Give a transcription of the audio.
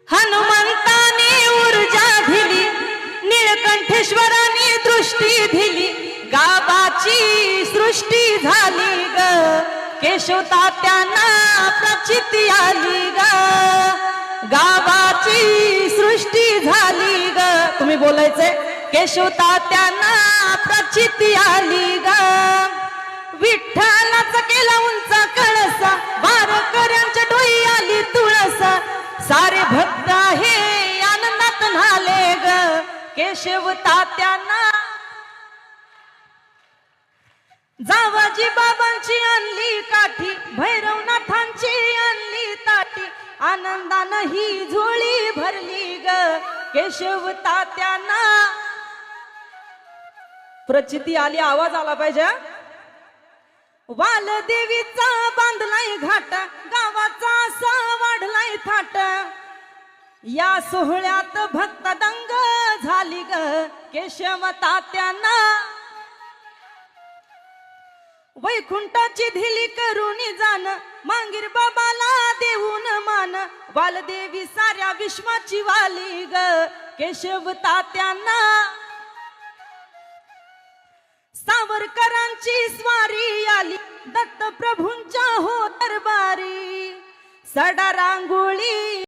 हनुमंताने ऊर्जा दिली, नीळकंठेश्वराने दृष्टी दिली, गावाची सृष्टी झाली ग, केशव तात्यांना प्रचिती आली ग, गावाची सृष्टी झाली ग. तुम्ही बोलायचंय, केशव तात्यांना प्रचिती आली ग. विठ्ठलाचा केला उंच कळसा, वारकऱ्यांच्या डोई आली तुळसा, सारे भक्त आहे आनंदात न्हाले ग, केशव तात्यांना. जावाजी बाबांची आणली काठी, भैरवनाथांची आणली ताटी, आनंदानं ही झोळी भरली ग, केशव तात्यांना प्रचिती आली. आवाज आला पाहिजे. वालदेवीचा बांधलाय घाट, गावाचा असा वाढलाय थाट, या सोहळ्यात भक्त दंग झाली ग, केशव तात्यांना. वैकुंठाची धिली करून जाण, मांगीर बाबाला देऊन मान, वालदेवी साऱ्या विश्वाची वाली ग, केशव तात्यांना. सावरकरांची स्वारी आली, दत्त प्रभूंच्या हो दरबारी, सडा रांगोळी